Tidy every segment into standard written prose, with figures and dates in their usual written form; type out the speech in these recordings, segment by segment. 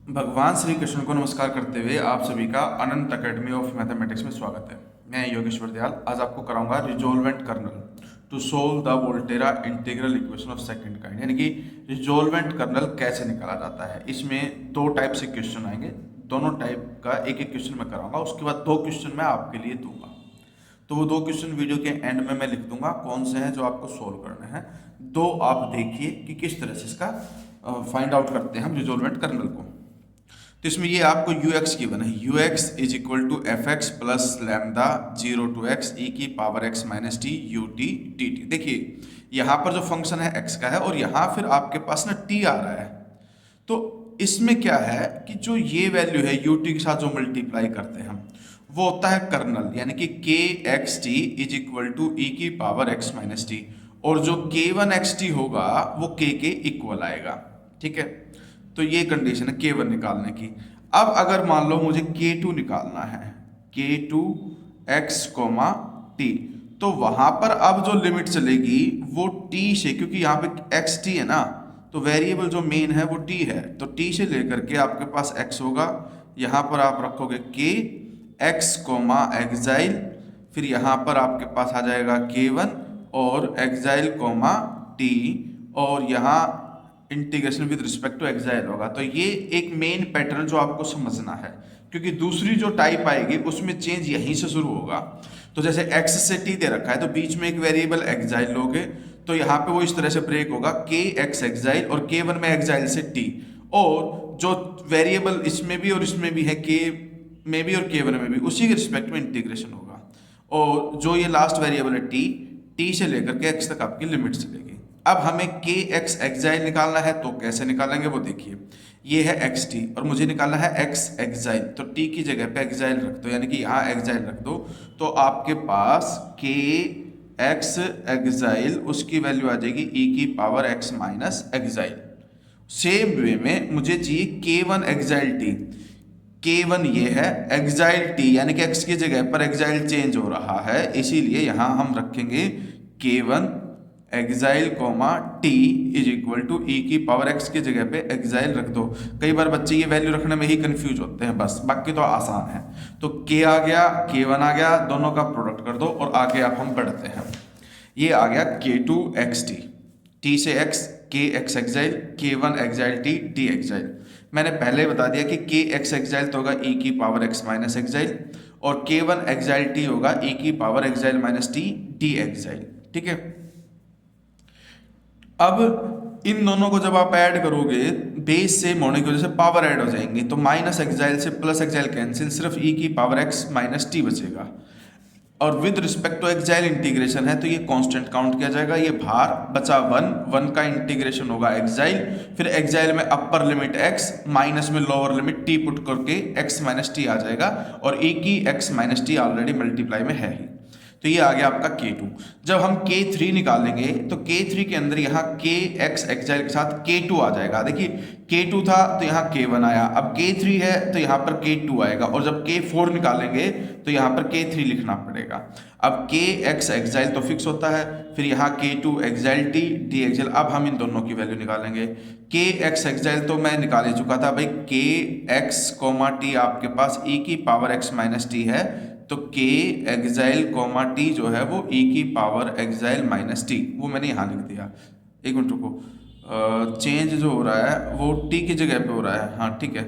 भगवान श्री कृष्ण को नमस्कार करते हुए आप सभी का अनंत अकेडमी ऑफ मैथमेटिक्स में स्वागत है। मैं योगेश्वर दयाल आज आपको कराऊंगा resolvent kernel to solve the Volterra integral equation of second kind, यानी कि रिजोल्वेंट कर्नल कैसे निकाला जाता है। इसमें दो टाइप से क्वेश्चन आएंगे, दोनों टाइप का एक एक क्वेश्चन मैं कराऊंगा, उसके बाद दो क्वेश्चन मैं आपके लिए दूंगा। तो वो दो क्वेश्चन वीडियो के एंड में मैं लिख दूंगा कौन से हैं जो आपको सोल्व करने हैं। दो आप देखिए कि किस तरह से इसका फाइंड आउट करते हैं हम रिजोल्वेंट कर्नल को। तो इसमें ये आपको यू एक्स गिवन है, U X is equal to F x plus lambda 0 to X E की power x minus T U T D T. देखिए यहाँ पर जो फंक्शन है एक्स का है और यहाँ फिर आपके पास ना टी आ रहा है। तो इसमें क्या है कि जो ये वैल्यू है यू टी के साथ जो मल्टीप्लाई करते हैं हम, वो होता है कर्नल, यानी कि K X T is equal to E की पावर एक्स माइनस टी, और जो के वन एक्स टी होगा वो के इक्वल आएगा। ठीक है, तो ये कंडीशन है के वन निकालने की। अब अगर मान लो मुझे के टू निकालना है, के टू एक्स कोमा टी, तो वहां पर अब जो लिमिट चलेगी वो टी से, क्योंकि यहाँ पे एक्स टी है ना, तो वेरिएबल जो मेन है वो टी है, तो टी से लेकर के आपके पास एक्स होगा, यहाँ पर आप रखोगे के एक्स कोमा एक्साइल, फिर यहाँ पर आपके पास आ जाएगा के वन और एक्साइल कोमा टी, और यहाँ integration with respect to xi होगा। तो ये एक मेन पैटर्न जो आपको समझना है, क्योंकि दूसरी जो टाइप आएगी उसमें चेंज यहीं से शुरू होगा। तो जैसे एक्स से टी दे रखा है तो बीच में एक वेरिएबल एक्साइल लोगे, तो यहाँ पे वो इस तरह से ब्रेक होगा के एक्स एक्साइल और के वन में एक्साइल से टी, और जो वेरिएबल इसमें भी और इसमें भी है के में भी और के वन में भी, उसी के रिस्पेक्ट में इंटीग्रेशन होगा। और जो ये लास्ट वेरिएबल है टी, टी से लेकर के एक्स तक आपकी लिमिट चलेगी। अब हमें के एक्स एक्साइल निकालना है, तो कैसे निकालेंगे वो देखिए। ये है एक्स टी और मुझे निकालना है एक्स एक्साइल, तो टी की जगह पे एक्साइल रख दो, यानी कि यहाँ एक्साइल रख दो, तो आपके पास के एक्स एक्साइल उसकी वैल्यू आ जाएगी ई की power x minus xi. Same way में मुझे चाहिए k one exile t, k one ये है, एक्साइल टी यानी कि एक्स की जगह पर एक्साइल चेंज हो रहा है, इसीलिए यहां हम रखेंगे के वन एक्साइल comma T is equal to E की पावर एक्स की जगह पे एक्साइल रख दो। कई बार बच्चे ये वैल्यू रखने में ही कंफ्यूज होते हैं, बस बाकी तो आसान है। तो के आ गया, के वन आ गया, दोनों का प्रोडक्ट कर दो और आगे आप हम बढ़ते हैं। ये आ गया K two x t, t से एक्स, के एक्स एक्साइल, K one exile t d एक्साइल। मैंने पहले बता दिया कि के एक्स एक्साइल तो होगा ई की पावर एक्स माइनस एक्साइल, और के वन एक्साइल टी होगा ई की पावर एक्साइल माइनस टी डी एक्साइल। ठीक है, अब इन दोनों को जब आप ऐड करोगे, बेस सेम होने की वजह से पावर ऐड हो जाएंगी, तो माइनस एक्साइल से प्लस एक्साइल कैंसिल, सिर्फ ई की पावर एक्स माइनस टी बचेगा। और विद रिस्पेक्ट टू एक्साइल इंटीग्रेशन है तो ये कांस्टेंट काउंट किया जाएगा, ये भार बचा वन, वन का इंटीग्रेशन होगा एक्साइल, फिर एक्साइल में अपर लिमिट एक्स माइनस में लोअर लिमिट टी पुट करके एक्स माइनस टी आ जाएगा, और ए की x minus T already multiply में है ही। तो ये आ गया आपका K2। जब हम K3 निकालेंगे तो K3 के अंदर यहाँ के एक्स एक्साइल के साथ K2 आ जाएगा। देखिए K2 था तो यहाँ K1 आया, अब K3 है तो यहाँ पर K2 आएगा, और जब K4 निकालेंगे तो यहाँ पर K3 लिखना पड़ेगा। अब के एक्स एक्साइल तो फिक्स होता है, फिर यहाँ K2 exile t d exile. अब हम इन दोनों की वैल्यू निकालेंगे। के एक्स एक्साइल तो मैं निकाल ही चुका था भाई, के एक्स कोमा टी आपके पास ई की पावर एक्स माइनस टी है, तो के एक्साइल कोमा टी जो है वो ई की पावर एक्साइल माइनस टी, वो मैंने यहाँ लिख दिया। एक मिनट रुको, चेंज जो हो रहा है वो टी की जगह पे हो रहा है, हाँ ठीक है,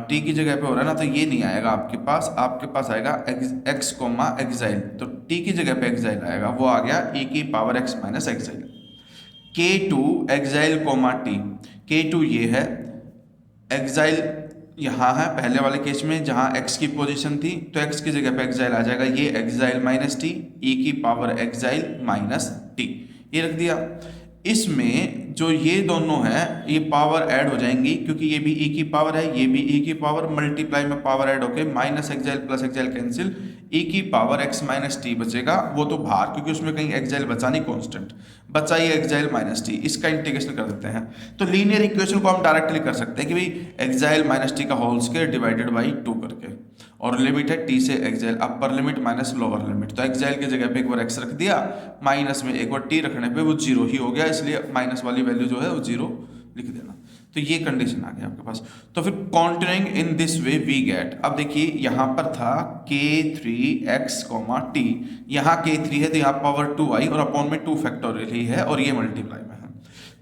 टी की जगह पे हो रहा है ना, तो ये नहीं आएगा आपके पास आएगा एक्स कोमा एक्साइल, तो टी की जगह पे एक्साइल आएगा, वो आ गया ई की पावर एक्स माइनस एक्साइल। के टू एक्साइल कोमा टी, के टू ये है, एक्साइल यहाँ है पहले वाले केस में जहाँ x की पोजीशन थी, तो x की जगह पे एक्साइल आ जाएगा, ये एक्साइल माइनस टी ई की पावर एक्साइल माइनस टी, ये रख दिया। इसमें जो ये दोनों हैं ये पावर ऐड हो जाएंगी, क्योंकि ये भी e की पावर है, ये भी e की पावर, मल्टीप्लाई में पावर ऐड होके माइनस एक्साइल प्लस एक्साइल कैंसिल, e की पावर x माइनस टी बचेगा, वो तो बाहर, क्योंकि उसमें कहीं एक्साइल बचा नहीं, कांस्टेंट बचा, ये एक्साइल माइनस टी, इसका इंटीग्रेशन कर देते हैं। तो लीनियर इक्वेशन को हम डायरेक्टली कर सकते हैं कि भाई एक्साइल माइनस टी का होल स्क्वायर डिवाइडेड बाई 2 करके, और लिमिट है टी से एक्साइल, upper limit minus lower limit, तो एक्साइल की जगह पे एक बार एक्स रख दिया, माइनस में एक बार टी रखने पे वो जीरो ही हो गया, इसलिए माइनस वाली वैल्यू जो है वो जीरो लिख देना। तो ये कंडीशन आ गई आपके पास। तो फिर continuing in this way we get, अब देखिए यहाँ पर था k3x, t, यहाँ k3 है तो यहाँ पावर 2 आई और अपॉन में 2 फैक्टोरियल ही है और ये मल्टीप्लाई में है।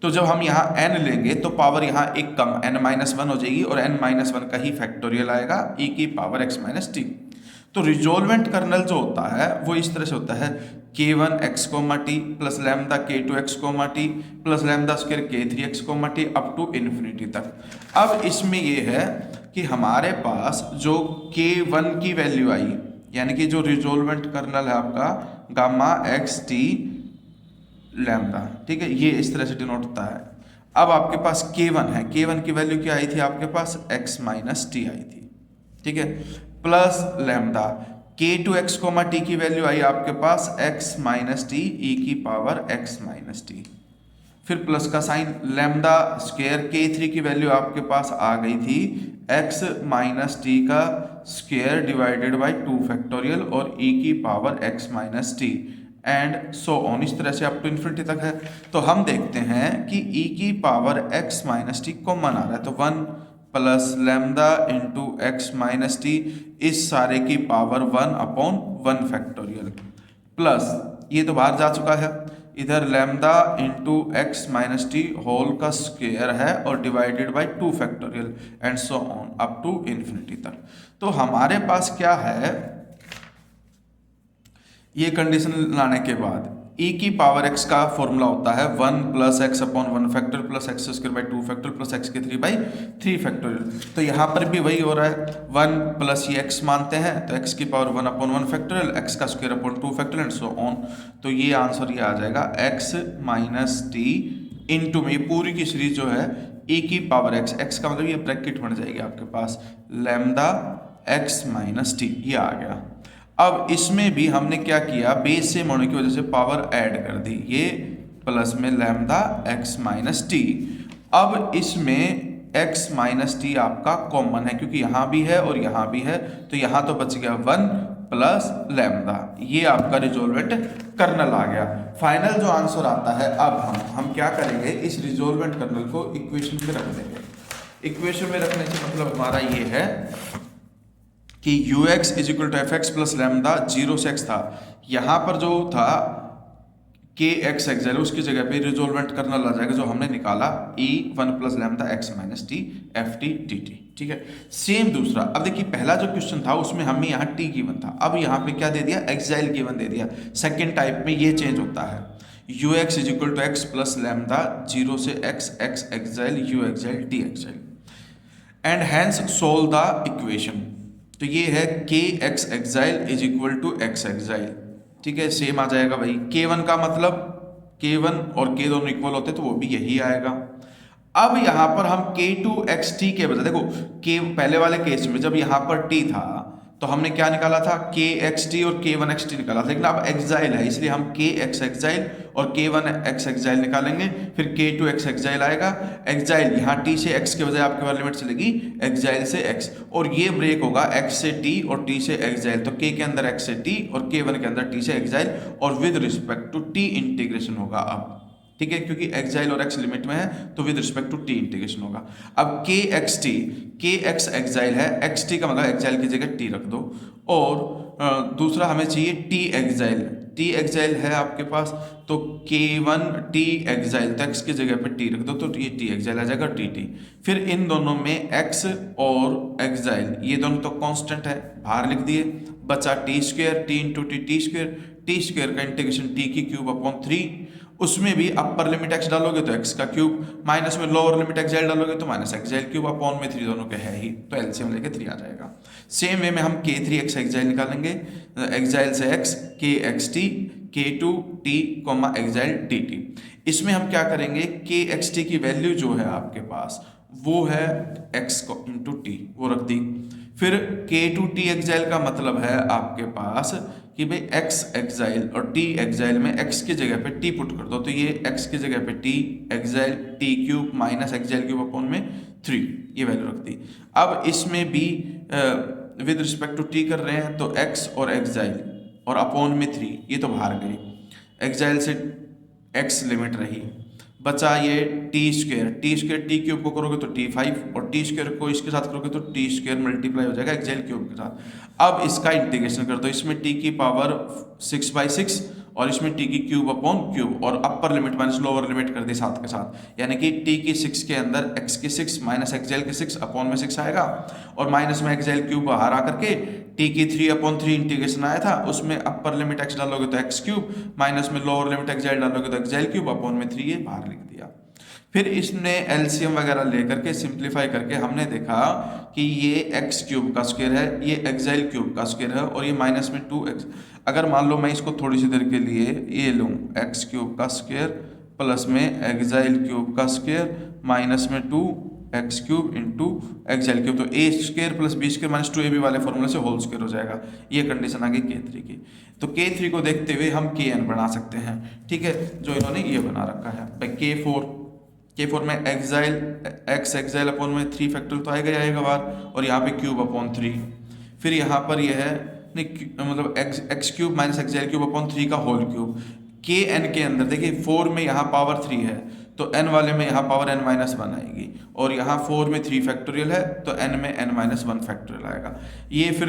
तो जब हम यहाँ n लेंगे तो पावर यहाँ एक कम n-1 हो जाएगी और n-1 का ही फैक्टोरियल आएगा e की पावर x माइनस टी। तो रिजोल्वेंट कर्नल जो होता है वो इस तरह से होता है k1x, t plus lambda k2x, t plus lambda square k3x, t up to infinity तक। अब इसमें ये है कि हमारे पास जो k1 की वैल्यू आई, यानी कि जो रिजोल्वेंट कर्नल है आपका गामा एक्स टी लैम्डा, ठीक है, ये इस तरह से डिनोट होता है। अब आपके पास k1 है, k1 की वैल्यू क्या आई थी आपके पास x माइनस टी आई थी, ठीक है, प्लस लैम्डा k2x, t की वैल्यू आई आपके पास x माइनस टी ई की पावर x माइनस टी, फिर प्लस का साइन लैम्डा स्क्वायर k3 की वैल्यू आपके पास आ गई थी x माइनस टी का स्क्वायर डिवाइडेड बाय 2 फैक्टोरियल और e की power x minus T and so on, इस तरह से अप टू इन्फिनिटी तक है। तो हम देखते हैं कि e की power x minus T common आ रहा है, तो 1 plus lambda into x minus T, इस सारे की पावर 1 अपॉन 1 फैक्टोरियल, प्लस ये तो बाहर जा चुका है, इधर lambda into x minus t whole का स्क्वायर है और divided by 2 factorial and so on up to infinity तक। तो हमारे पास क्या है, ये कंडीशन लाने के बाद e की पावर x का फॉर्मूला होता है 1 plus x upon 1 factor plus x square by 2 factor plus x के 3 बाई 3 फैक्टोरियल। तो यहाँ पर भी वही हो रहा है, 1 प्लस ये x मानते हैं तो x की पावर 1 अपॉन 1 फैक्टोरियल, x का square upon 2 factorial and so on. तो ये आंसर ये आ जाएगा x माइनस टी इंटू में पूरी की सीरीज जो है e की पावर x का मतलब ये ब्रैकेट बन जाएगी आपके पास लैम्डा x माइनस टी, ये आ गया। अब इसमें भी हमने क्या किया, बेस सेम होने की वजह से पावर ऐड कर दी, ये प्लस में लैम्डा x माइनस टी। अब इसमें x माइनस टी आपका कॉमन है क्योंकि यहाँ भी है और यहाँ भी है, तो यहाँ तो बच गया 1 प्लस लैम्डा, ये आपका रिजोल्वेंट कर्नल आ गया। फाइनल जो आंसर आता है, अब हम क्या करेंगे, इस रिजोल्वेंट कर्नल को इक्वेशन में रख देंगे। इक्वेशन में रखने से मतलब हमारा ये है कि ux is equal to F x plus lambda 0 से x था, यहाँ पर जो था के एक्स एक्स उसकी जगह पे रिजोल्वेंट कर्नल आ जाएगा जो हमने निकाला e1 plus lambda x minus T F T D T, ठीक है। सेम दूसरा, अब देखिए पहला जो क्वेश्चन था उसमें हमें यहाँ t गिवन था, अब यहाँ पे क्या दे दिया, एक्साइल गिवन दे दिया। सेकेंड टाइप में ये चेंज होता है, ux is equal to x plus lambda 0 से x x एक्साइल u एक्साइल t एक्साइल and hence solve the equation. तो ये है के एक्स एक्साइल इज इक्वल टू एक्स एक्साइल, ठीक है, सेम आ जाएगा भाई। k1 का मतलब k1 और k दोनों इक्वल होते तो वो भी यही आएगा। अब यहाँ पर हम k2xt के बजाय, देखो k पहले वाले केस में जब यहाँ पर t था तो हमने क्या निकाला था, kxt और k1xt निकाला था, लेकिन अब एक्साइल है इसलिए हम kx एक्साइल और k1x एक्साइल निकालेंगे, फिर k2x एक्साइल आएगा। एक्साइल यहाँ t से x के बजाय आपके पास लिमिट चलेगी एक्साइल से x, और ये ब्रेक होगा x से t और t से एक्साइल, तो k के अंदर x से t और k1 के अंदर t से एक्साइल, और with respect to t integration होगा अब, ठीक है, क्योंकि एक्साइल और x लिमिट में है तो with respect to t integration होगा। अब के एक्स एक्साइल है, xt का मतलब एक्साइल की जगह t रख दो, और दूसरा हमें चाहिए t एक्साइल है आपके पास, तो k1 t एक्साइल, तो x की जगह पे t रख दो तो ये t एक्साइल आ जाएगा tt। फिर इन दोनों में x और एक्साइल ये दोनों तो कांस्टेंट है, बाहर लिख दिए, बचा t square, t into T square का इंटीग्रेशन t की क्यूब अपॉन 3, उसमें भी अपर लिमिट x डालोगे तो x का क्यूब, माइनस में लोअर लिमिट एक्साइल डालोगे तो माइनस एक्साइल क्यूब अपॉन में 3 दोनों के है ही, तो एलसीएम लेके 3 आ जाएगा। सेम वे में हम k3x एक्साइल निकालेंगे, एक्साइल से x kxt k2t exile dt। इसमें हम क्या करेंगे, kxt की वैल्यू जो है आपके पास वो है x को इंटू टी, वो रख दी। फिर k2t एक्साइल का मतलब है आपके पास कि भाई x एक्साइल और t एक्साइल में x की जगह पे t पुट कर दो, तो ये x की जगह पे t एक्साइल t क्यूब माइनस एक्साइल क्यूब अपॉन में 3, ये वैल्यू रख दी। अब इसमें भी विद रिस्पेक्ट टू t कर रहे हैं तो x और एक्साइल और अपॉन में 3, ये तो बाहर गई, एक्साइल से x लिमिट रही, बचा ये टी स्क्वेयर टी क्यूब को करोगे तो T5 और टी स्क्वेयर को इसके साथ करोगे तो टी स्क्वेयर मल्टीप्लाई हो जाएगा एक्सएल क्यूब के साथ। अब इसका इंटीग्रेशन कर दो, इसमें टी की पावर 6/6 और इसमें टी की क्यूब अपॉन क्यूब और अपर लिमिट माइनस लोअर लिमिट कर दी साथ के साथ, यानी कि टी की 6 के अंदर एक्स की 6 माइनस एक्सएल के 6 अपॉन में 6 आएगा और माइनस में एक्सएल क्यूब बाहर आकर के टी की 3/3 इंटीग्रेशन आया था, उसमें अपर लिमिट एक्स डालोगे तो एक्स क्यूब माइनस में लोअर लिमिट एक्सएल डालोगे तो एक्सएल क्यूब अपॉन में 3 ये बाहर लिख दिया। फिर इसने एलसीएम वगैरह लेकर के सिंप्लीफाई करके हमने देखा कि ये एक्स क्यूब का स्क्वायर है, ये एक्सएल क्यूब का स्क्वायर है और ये माइनस में 2x। अगर मान लो मैं इसको थोड़ी सी देर के लिए ये लूँ एक्स क्यूब का स्क्वायर प्लस में एक्सएल क्यूब का स्क्वायर माइनस में 2x cube into X L cube, तो A square plus B square minus 2ab वाले फॉर्मूले से होल स्क्वायर हो जाएगा। ये कंडीशन आ गई K3 की। तो K3 को देखते हुए हम Kn बना सकते हैं, ठीक है, जो इन्होंने ये बना रखा है। K4 में एक्स एक्सएल अपॉन में 3 फैक्टोरियल तो आएगा ही आएगा बार और यहाँ पे क्यूब अपॉन 3। फिर यहाँ पर ये है मतलब x cube minus XL cube upon 3 का होल क्यूब। के एन के अंदर देखिए 4 में यहाँ पावर 3 है तो n वाले में यहाँ पावर n-1 आएगी और यहाँ 4 में 3 फैक्टोरियल है तो n में n-1 फैक्टोरियल आएगा। ये फिर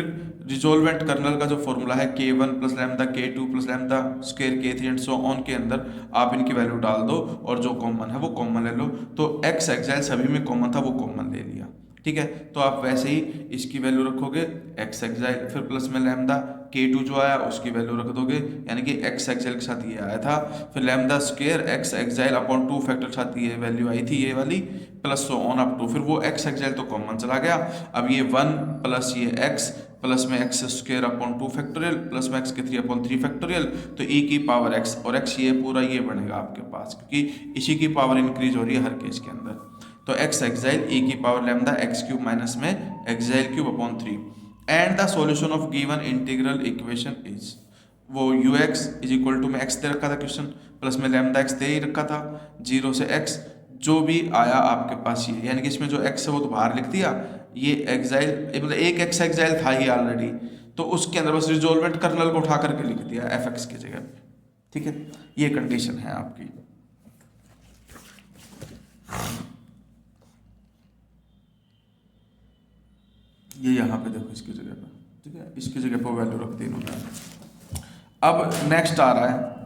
रिजोल्वेंट कर्नल का जो फॉर्मूला है K1 plus lambda K2 plus lambda square K3 and so on के अंदर आप इनकी वैल्यू डाल दो और जो कॉमन है वो कॉमन ले लो। तो एक्स एक्सएल सभी में कॉमन था वो कॉमन ले लिया, ठीक है। तो आप वैसे ही इसकी वैल्यू रखोगे एक्स एक्सएल फिर प्लस में लैम्डा K2 जो आया उसकी वैल्यू रख दोगे, यानी कि एक्स एक्सएल के साथ ये आया था, फिर लैम्डा स्क्वायर एक्स एक्सएल अपॉन 2 फैक्टर के साथ ये वैल्यू आई थी ये वाली plus so on up to, फिर वो एक्स एक्सएल तो कॉमन चला गया। अब ये 1 प्लस ये एक्स प्लस में x square upon 2 factorial plus में एक्स के 3 अपॉन 3 फैक्टोरियल तो e की पावर एक्स और एक्स ये पूरा ये बनेगा आपके पास क्योंकि इसी की पावर इंक्रीज हो रही है हर केस के अंदर। तो एक्स एक्सएल e की power lambda X cube minus में X L cube upon 3 and the solution of given integral equation is, वो ux इज इक्वल टू में x दे रखा था क्वेश्चन प्लस में लैम्डा x दे ही रखा था 0 से x जो भी आया आपके पास ये, यानी कि इसमें जो x है वो तो बाहर लिख दिया, ये एक्साइल मतलब एक x एक्साइल था ही ऑलरेडी तो उसके अंदर बस रिजोल्वेंट कर्नल को उठा करके लिख दिया fx की जगह पे, ठीक है। ये कंडीशन है आपकी। ये यहाँ पे देखो इसकी जगह पे, ठीक है, इसकी जगह पे वैल्यू रख दी इन्होंने। अब नेक्स्ट आ रहा है,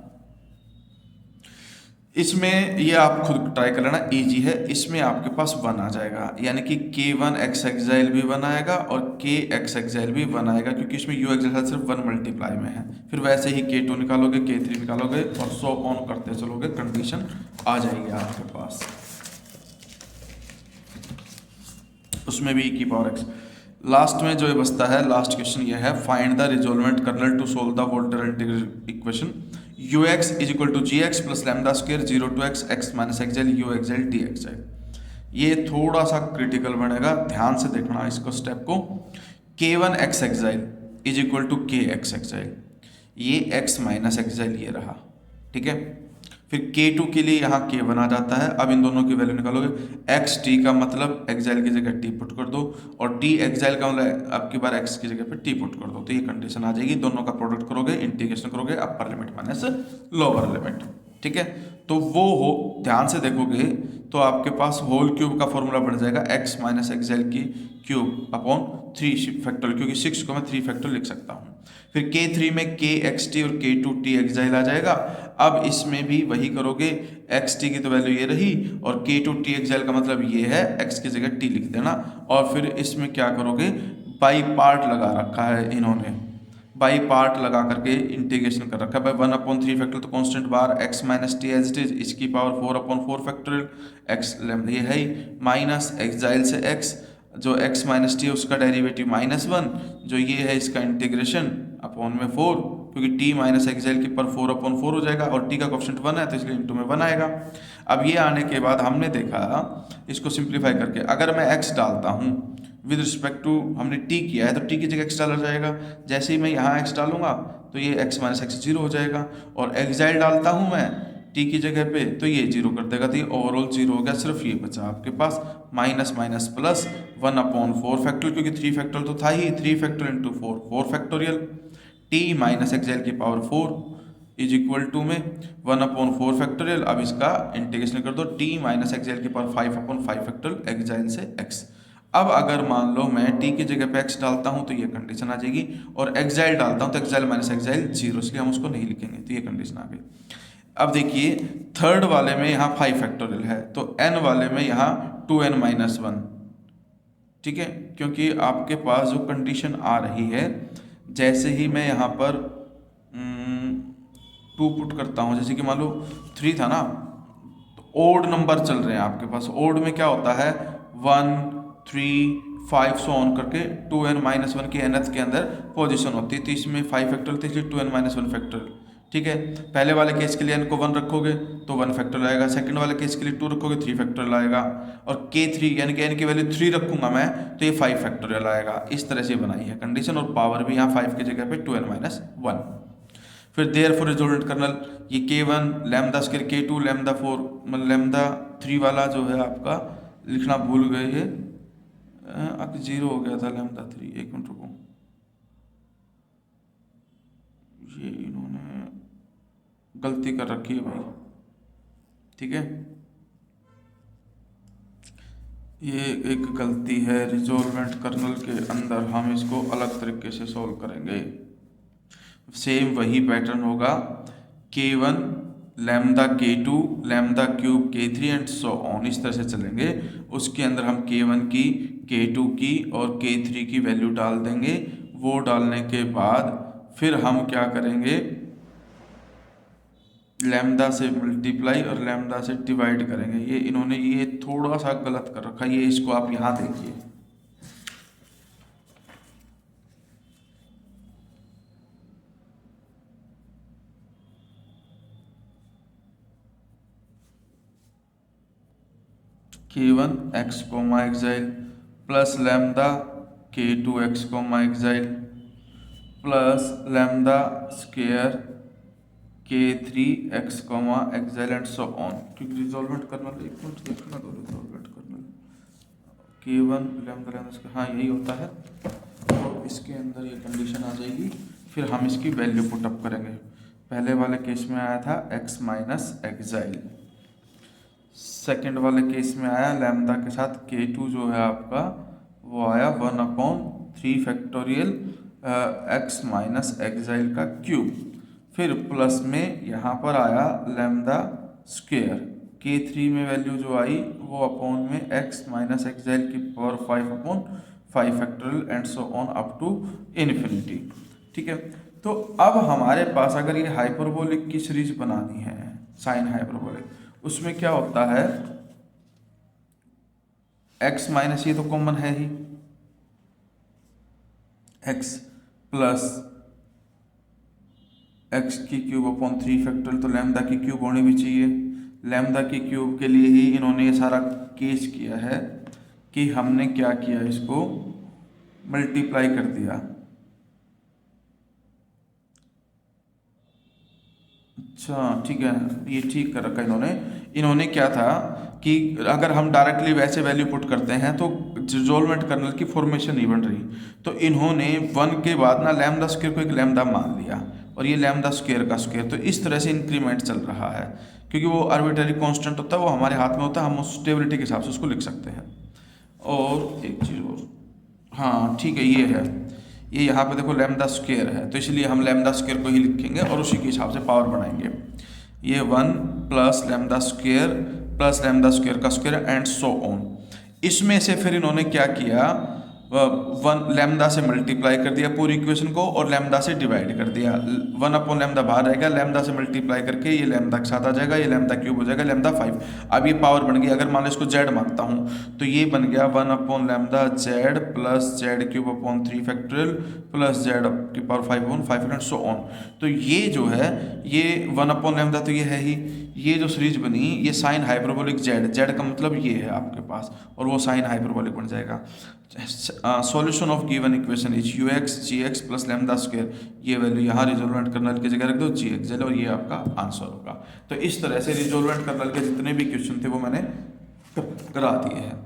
इसमें ये आप खुद ट्राई कर लेना, इजी है। इसमें आपके पास 1 आ जाएगा, यानी कि K1 एक्स एक्साइल भी 1 आएगा और K एक्स एक्साइल भी 1 आएगा क्योंकि इसमें U एक्साइल सिर्फ 1 मल्टीप्लाई में है। फिर वैसे ही K2 निकालोगे K3 निकालोगे और सो ऑन करते चलोगे, कंडीशन आ जाएगी आपके पास। उसमें भी e की पावर एक्स। लास्ट में जो ये बचता है लास्ट क्वेश्चन ये है, find the resolvent kernel to solve the Volterra integral equation ux is equal to g x plus lambda square 0 to x x minus एक्सएल u एक्सएल डी एक्सएल। ये थोड़ा सा क्रिटिकल बनेगा, ध्यान से देखना इसको स्टेप को। K1 x एक्सएल is equal to K x एक्सएल, ये x माइनस एक्सएल ये रहा, ठीक है। फिर K2 के लिए यहाँ K1 आ जाता है। अब इन दोनों की वैल्यू निकालोगे, एक्स टी का मतलब एक्सएल की जगह टी पुट कर दो और टी एक्सएल का मतलब आपकी बार एक्स की जगह पे टी पुट कर दो, तो ये कंडीशन आ जाएगी। दोनों का प्रोडक्ट करोगे, इंटीग्रेशन करोगे, अपर लिमिट माइनस लोअर लिमिट, ठीक है। तो वो हो ध्यान से देखोगे तो आपके पास होल क्यूब का फॉर्मूला बन जाएगा एक्स माइनस एक्सएल की क्यूब अपॉन 3 फैक्टोरियल, क्योंकि 6 को मैं 3 फैक्टोरियल लिख सकता हूँ। फिर K3 में K एक्स टी और K2 टी एक्सएल आ जाएगा। अब इसमें भी वही करोगे, एक्स टी की तो वैल्यू ये रही और K2 टी एक्सएल का मतलब ये है, एक्स की जगह टी लिख देना। और फिर इसमें क्या करोगे, बाई पार्ट लगा रखा है इन्होंने, बाई पार्ट लगा करके इंटीग्रेशन कर रखा है। बाई 1/3 फैक्टोरियल तो कांस्टेंट बार x minus t as it is, इसकी पावर 4/4 फैक्टोरियल एक्स ये है ही माइनस एक्सएल से एक्स, जो x माइनस टी है उसका डेरिवेटिव -1, जो ये है इसका इंटीग्रेशन अपॉन में 4, क्योंकि t माइनस एक्सएल के पर 4/4 हो जाएगा और t का कोएफिशिएंट 1 है तो इसलिए इंटू में 1 आएगा। अब ये आने के बाद हमने देखा इसको सिंप्लीफाई करके, अगर मैं x डालता हूँ विद रिस्पेक्ट टू हमने t किया है तो t की जगह x डाला जाएगा। जैसे ही मैं यहाँ x डालूंगा तो ये x माइनस एक्स 0 हो जाएगा और एक्सएल डालता हूँ मैं t की जगह पे तो ये 0 कर देगा, तो ये ओवरऑल 0 हो गया। सिर्फ ये बचा आपके पास माइनस माइनस प्लस 1/4 फैक्टोरियल, क्योंकि 3 फैक्टोरियल तो था ही, 3 factorial into 4 4 factorial, t minus XL की पावर 4 इज इक्वल टू में 1/4 फैक्टोरियल। अब इसका इंटीग्रेशन कर दो, t माइनस एक्साइल की पावर 5/5 फैक्टोरियल एक्साइल से x। अब अगर मान लो मैं t की जगह पे x डालता हूं तो ये कंडीशन आ जाएगी, और एक्साइल डालता हूं तो एक्साइल माइनस एक्साइल 0, इसलिए हम उसको नहीं लिखेंगे, तो ये कंडीशन आ गई। अब देखिए थर्ड वाले में यहाँ 5 फैक्टोरियल है, तो n वाले में यहाँ 2n-1, ठीक है, क्योंकि आपके पास जो कंडीशन आ रही है, जैसे ही मैं यहाँ पर 2 पुट करता हूँ, जैसे कि मान लो 3 था ना, तो ओड नंबर चल रहे हैं आपके पास। ओड में क्या होता है 1 3 5 सो ऑन करके 2n-1 की nth के अंदर पोजीशन होती है, तो इसमें 5 फैक्टोरियल थी, इसलिए 2n-1 फैक्टोरियल, ठीक है। पहले वाले केस के लिए n को 1 रखोगे तो 1 फैक्टोरियल आएगा, सेकंड वाले केस के लिए 2 रखोगे 3 फैक्टोरियल आएगा, और k3 यानी कि n की वैल्यू 3 रखूंगा मैं तो ये 5 फैक्टोरियल आएगा। इस तरह से बनाई है कंडीशन, और पावर भी यहाँ 5 की जगह पे 2n-1। फिर देयरफॉर रिजल्टेंट कर्नल, ये k1 lambda square k2 lambda 4 मतलब लैम्डा 3 वाला जो है आपका लिखना भूल गए है, अब 0 हो गया था लैम्डा 3, एक मिनट रुको, ये इन्होंने गलती कर रखी है भाई, ठीक है, ये एक गलती है रिजोल्वेंट कर्नल के अंदर, हम इसको अलग तरीके से सॉल्व करेंगे। सेम वही पैटर्न होगा, k1 lambda k2 lambda cube k3 and so on, इस तरह से चलेंगे। उसके अंदर हम k1 की k2 की और k3 की वैल्यू डाल देंगे। वो डालने के बाद फिर हम क्या करेंगे, लैम्डा से मल्टीप्लाई और लैम्डा से डिवाइड करेंगे। ये इन्होंने ये थोड़ा सा गलत कर रखा है, ये इसको आप यहाँ देखिए, k1 x कोमा एक्साइल plus lambda k2 x comma एक्साइल plus lambda square k3 x comma एक्साइल एंड सो ऑन। क्योंकि रिजोल्वेंट कर्नल, एक मिनट देखना दो, resolvent colonel k1 lambda lambda, हाँ यही होता है, तो इसके अंदर ये कंडीशन आ जाएगी। फिर हम इसकी वैल्यू पुटअप करेंगे। पहले वाले केस में आया था x माइनस एक्साइल, सेकेंड वाले केस में आया लैम्डा के साथ k2 जो है आपका वो आया 1/3 फैक्टोरियल x माइनस एक्साइल का क्यूब। फिर प्लस में यहाँ पर आया लैम्डा स्क्वायर, k3 में वैल्यू जो आई वो अपॉन में x माइनस एक्साइल की power 5/5 factorial and so on up to infinity, ठीक है। तो अब हमारे पास अगर ये हाइपरबोलिक की सीरीज बनानी है, साइन हाइपरबोलिक, उसमें क्या होता है x माइनस, ये तो कॉमन है ही, x प्लस x की क्यूब अपॉन 3 फैक्टोरियल, तो लैम्डा की क्यूब होनी भी चाहिए। लैम्डा की क्यूब के लिए ही इन्होंने ये सारा केस किया है कि हमने क्या किया, इसको मल्टीप्लाई कर दिया। अच्छा ठीक है, ये ठीक कर रखा इन्होंने क्या था कि अगर हम डायरेक्टली वैसे वैल्यू पुट करते हैं तो रिजोल्वेंट कर्नल की फॉर्मेशन नहीं बन रही, तो इन्होंने 1 के बाद ना लैम्डा स्क्वायर को एक लैम्डा मान लिया और ये लैम्डा स्क्वायर का स्क्वायर, तो इस तरह से इंक्रीमेंट चल रहा है। क्योंकि वो आर्बिट्ररी कांस्टेंट होता है, वो हमारे हाथ में होता है, हम उस स्टेबिलिटी के हिसाब से उसको लिख सकते हैं। और एक चीज़ और, हाँ ठीक है, ये है, ये यहाँ पे देखो लैम्डा स्क्वायर है, तो इसलिए हम लैम्डा स्क्वायर को ही लिखेंगे और उसी के हिसाब से पावर बनाएंगे। ये 1 प्लस लैम्डा स्क्वायर का स्क्वायर एंड सो ऑन। इसमें से फिर इन्होंने क्या किया, 1 लैम्डा से मल्टीप्लाई कर दिया पूरी इक्वेशन को और लैम्डा से डिवाइड कर दिया। 1 लैम्डा बाहर रहेगा, लैम्डा से मल्टीप्लाई करके ये लैम्डा के साथ आ जाएगा, ये लैम्डा क्यूब हो जाएगा लैम्डा 5। अब ये पावर बन गई, अगर मान लो इसको जेड मांगता हूँ तो ये बन गया 1 lambda Z plus Z cube upon 3 factorial plus Z की पावर 5/5 एंड सो ऑन। तो ये जो है ये 1 लैम्डा तो ये है ही, ये जो सीरीज बनी ये साइन हाइपरबोलिक जेड का मतलब ये है आपके पास, और वो साइन हाइपरबोलिक बन जाएगा। Solution of given equation is ux gx plus lambda square, ये वैल्यू यहाँ रिजोल्वेंट कर्नल की जगह रख दो gx, और ये आपका आंसर होगा। तो इस तरह से रिजोल्वेंट कर्नल के जितने भी क्वेश्चन थे वो मैंने करा दिए हैं।